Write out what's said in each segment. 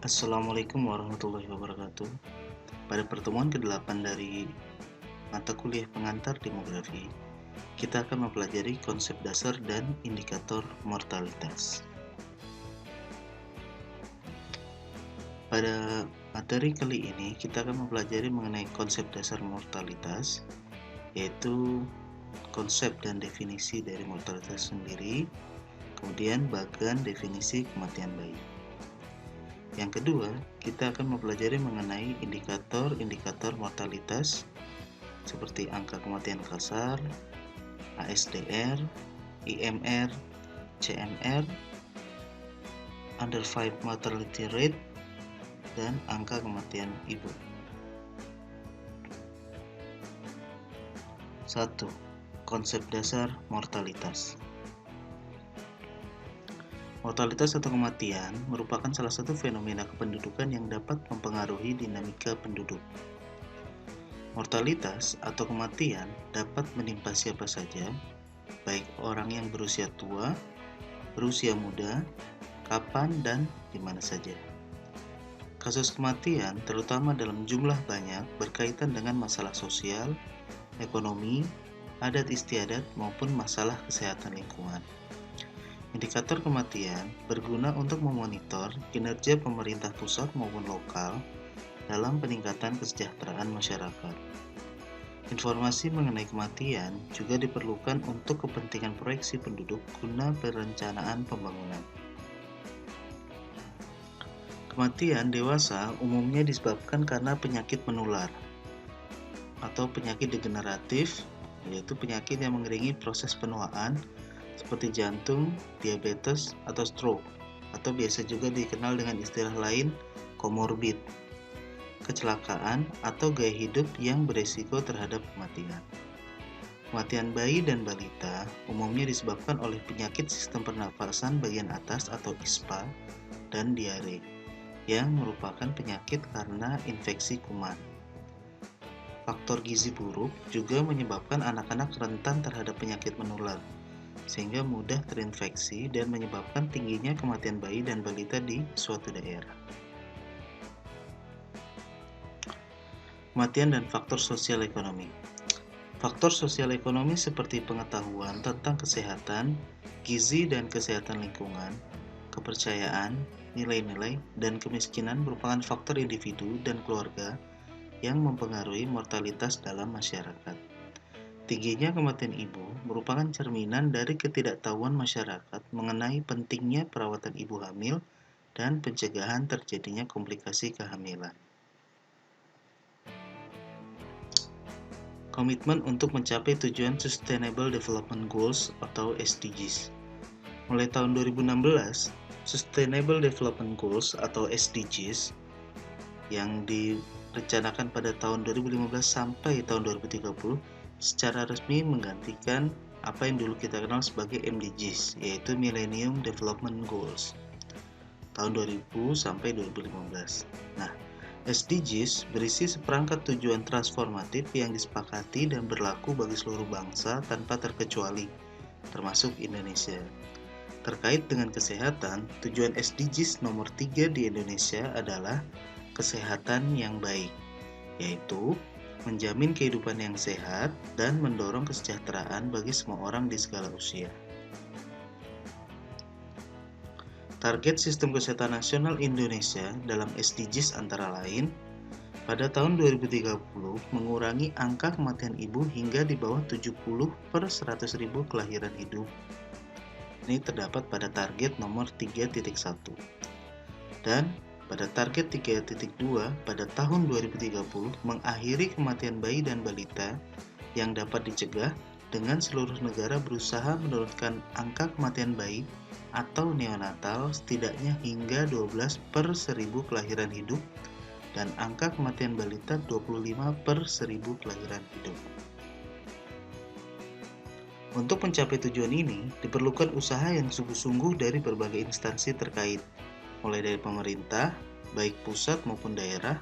Assalamualaikum warahmatullahi wabarakatuh. Pada pertemuan ke-8 dari mata kuliah pengantar demografi, kita akan mempelajari konsep dasar dan indikator mortalitas. Pada materi kali ini, kita akan mempelajari mengenai konsep dasar mortalitas, yaitu konsep dan definisi dari mortalitas sendiri, kemudian bagian definisi kematian bayi. Yang kedua, kita akan mempelajari mengenai indikator-indikator mortalitas seperti angka kematian kasar, ASDR, IMR, CMR, under 5 mortality rate, dan angka kematian ibu. 1. Konsep dasar mortalitas. Mortalitas atau kematian merupakan salah satu fenomena kependudukan yang dapat mempengaruhi dinamika penduduk. Mortalitas atau kematian dapat menimpa siapa saja, baik orang yang berusia tua, berusia muda, kapan dan di mana saja. Kasus kematian, terutama dalam jumlah banyak, berkaitan dengan masalah sosial, ekonomi, adat istiadat, maupun masalah kesehatan lingkungan. Indikator kematian berguna untuk memonitor kinerja pemerintah pusat maupun lokal dalam peningkatan kesejahteraan masyarakat. Informasi mengenai kematian juga diperlukan untuk kepentingan proyeksi penduduk guna perencanaan pembangunan. Kematian dewasa umumnya disebabkan karena penyakit menular atau penyakit degeneratif, yaitu penyakit yang mengiringi proses penuaan seperti jantung, diabetes, atau stroke, atau biasa juga dikenal dengan istilah lain komorbid, kecelakaan, atau gaya hidup yang beresiko terhadap kematian. Kematian bayi dan balita umumnya disebabkan oleh penyakit sistem pernafasan bagian atas atau ISPA dan diare, yang merupakan penyakit karena infeksi kuman. Faktor gizi buruk juga menyebabkan anak-anak rentan terhadap penyakit menular, sehingga mudah terinfeksi dan menyebabkan tingginya kematian bayi dan balita di suatu daerah. Kematian dan faktor sosial ekonomi. Faktor sosial ekonomi seperti pengetahuan tentang kesehatan, gizi dan kesehatan lingkungan, kepercayaan, nilai-nilai, dan kemiskinan merupakan faktor individu dan keluarga yang mempengaruhi mortalitas dalam masyarakat. Tingginya kematian ibu merupakan cerminan dari ketidaktahuan masyarakat mengenai pentingnya perawatan ibu hamil dan pencegahan terjadinya komplikasi kehamilan. Komitmen untuk mencapai tujuan Sustainable Development Goals atau SDGs. Mulai tahun 2016, Sustainable Development Goals atau SDGs yang direncanakan pada tahun 2015 sampai tahun 2030 secara resmi menggantikan apa yang dulu kita kenal sebagai MDGs, yaitu Millennium Development Goals tahun 2000 sampai 2015. Nah, SDGs berisi seperangkat tujuan transformatif yang disepakati dan berlaku bagi seluruh bangsa tanpa terkecuali, termasuk Indonesia. Terkait dengan kesehatan, tujuan SDGs nomor 3 di Indonesia adalah kesehatan yang baik, yaitu menjamin kehidupan yang sehat dan mendorong kesejahteraan bagi semua orang di segala usia. Target Sistem Kesehatan Nasional Indonesia dalam SDGs antara lain, pada tahun 2030 mengurangi angka kematian ibu hingga di bawah 70 per 100.000 kelahiran hidup. Ini terdapat pada target nomor 3.1. Dan pada target 3.2 pada tahun 2030 mengakhiri kematian bayi dan balita yang dapat dicegah dengan seluruh negara berusaha menurunkan angka kematian bayi atau neonatal setidaknya hingga 12 per 1000 kelahiran hidup dan angka kematian balita 25 per 1000 kelahiran hidup. Untuk mencapai tujuan ini, diperlukan usaha yang sungguh-sungguh dari berbagai instansi terkait, mulai dari pemerintah, baik pusat maupun daerah,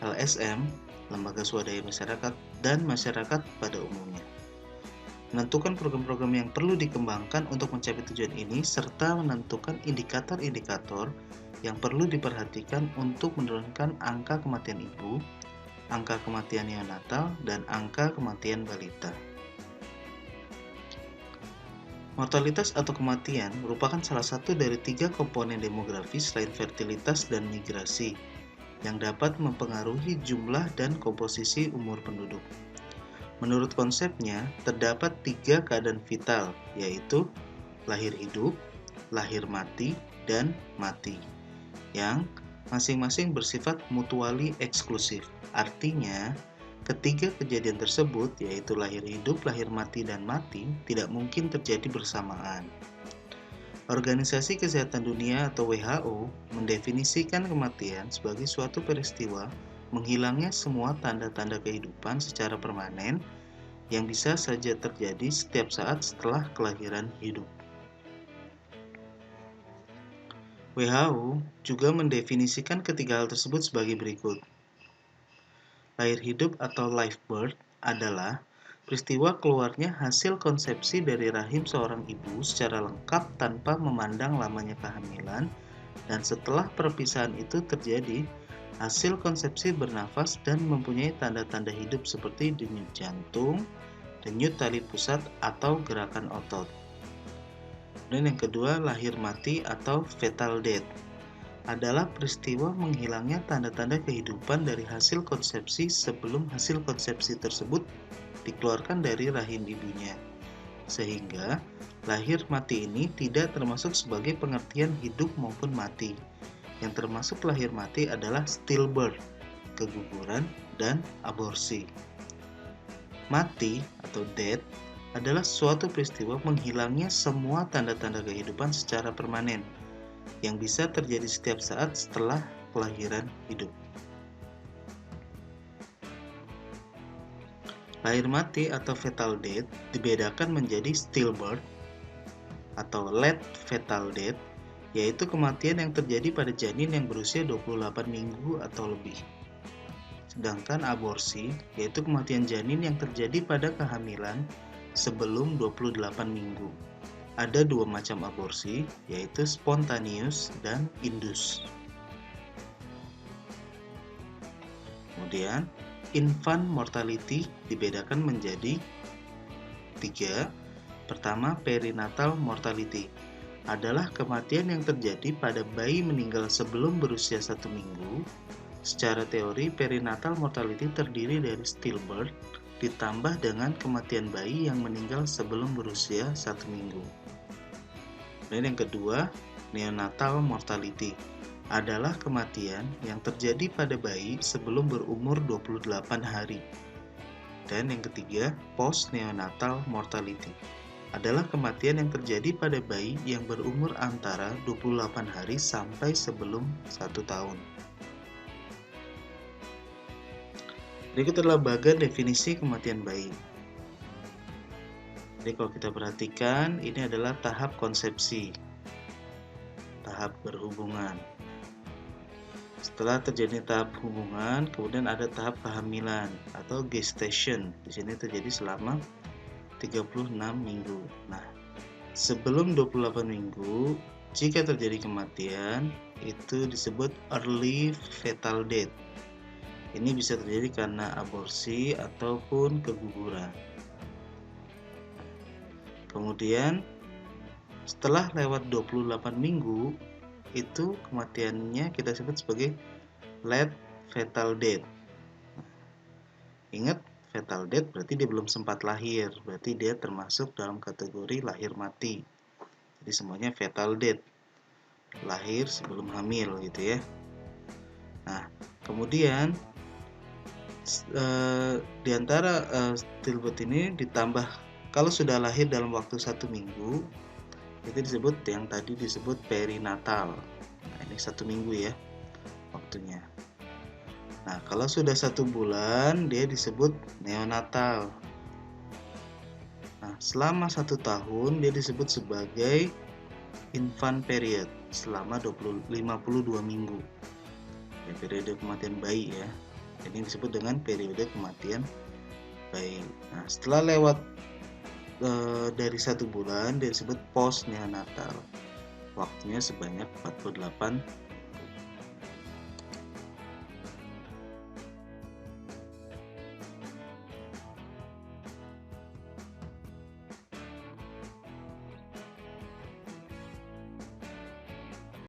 LSM, lembaga swadaya masyarakat, dan masyarakat pada umumnya. Menentukan program-program yang perlu dikembangkan untuk mencapai tujuan ini, serta menentukan indikator-indikator yang perlu diperhatikan untuk menurunkan angka kematian ibu, angka kematian neonatal, dan angka kematian balita. Mortalitas atau kematian merupakan salah satu dari 3 komponen demografis selain fertilitas dan migrasi yang dapat mempengaruhi jumlah dan komposisi umur penduduk. Menurut konsepnya, terdapat 3 keadaan vital, yaitu lahir hidup, lahir mati, dan mati, yang masing-masing bersifat mutually eksklusif. Artinya, ketiga kejadian tersebut, yaitu lahir hidup, lahir mati, dan mati, tidak mungkin terjadi bersamaan. Organisasi Kesehatan Dunia atau WHO mendefinisikan kematian sebagai suatu peristiwa menghilangnya semua tanda-tanda kehidupan secara permanen yang bisa saja terjadi setiap saat setelah kelahiran hidup. WHO juga mendefinisikan ketiga hal tersebut sebagai berikut. Lahir hidup atau live birth adalah peristiwa keluarnya hasil konsepsi dari rahim seorang ibu secara lengkap tanpa memandang lamanya kehamilan, dan setelah perpisahan itu terjadi, hasil konsepsi bernafas dan mempunyai tanda-tanda hidup seperti denyut jantung, denyut tali pusat, atau gerakan otot. Dan yang kedua, lahir mati atau fetal death adalah peristiwa menghilangnya tanda-tanda kehidupan dari hasil konsepsi sebelum hasil konsepsi tersebut dikeluarkan dari rahim ibunya. Sehingga lahir mati ini tidak termasuk sebagai pengertian hidup maupun mati. Yang termasuk lahir mati adalah stillbirth, keguguran, dan aborsi. Mati atau death adalah suatu peristiwa menghilangnya semua tanda-tanda kehidupan secara permanen yang bisa terjadi setiap saat setelah kelahiran hidup. Lahir mati atau fetal death dibedakan menjadi stillbirth atau late fetal death, yaitu kematian yang terjadi pada janin yang berusia 28 minggu atau lebih. Sedangkan aborsi, yaitu kematian janin yang terjadi pada kehamilan sebelum 28 minggu. Ada 2 macam aborsi, yaitu spontaneous dan indus. Kemudian, infant mortality dibedakan menjadi 3. Pertama, perinatal mortality adalah kematian yang terjadi pada bayi meninggal sebelum berusia 1 minggu. Secara teori, perinatal mortality terdiri dari stillbirth ditambah dengan kematian bayi yang meninggal sebelum berusia 1 minggu. Dan yang kedua, neonatal mortality adalah kematian yang terjadi pada bayi sebelum berumur 28 hari. Dan yang ketiga, post-neonatal mortality adalah kematian yang terjadi pada bayi yang berumur antara 28 hari sampai sebelum 1 tahun. Berikut adalah bagian definisi kematian bayi. Jadi kalau kita perhatikan, ini adalah tahap konsepsi, tahap berhubungan. Setelah terjadi tahap hubungan, kemudian ada tahap kehamilan atau gestation. Di sini terjadi selama 36 minggu. Nah, sebelum 28 minggu, jika terjadi kematian, itu disebut early fetal death. Ini bisa terjadi karena aborsi ataupun keguguran. Kemudian setelah lewat 28 minggu, itu kematiannya kita sebut sebagai late fetal death. Ingat, fetal death berarti dia belum sempat lahir, berarti dia termasuk dalam kategori lahir mati. Jadi semuanya fetal death, lahir sebelum hamil gitu ya. Nah, kemudian di antara stillbirth ini ditambah, kalau sudah lahir dalam waktu 1 minggu, itu disebut yang tadi disebut perinatal. Nah, ini 1 minggu ya waktunya. Nah, kalau sudah 1 bulan, dia disebut neonatal. Nah, selama 1 tahun dia disebut sebagai infant period selama 52 minggu. Ya, periode kematian bayi ya. Ini disebut dengan periode kematian bayi. Nah, setelah lewat dari 1 bulan dia disebut post neonatal. Waktunya sebanyak 48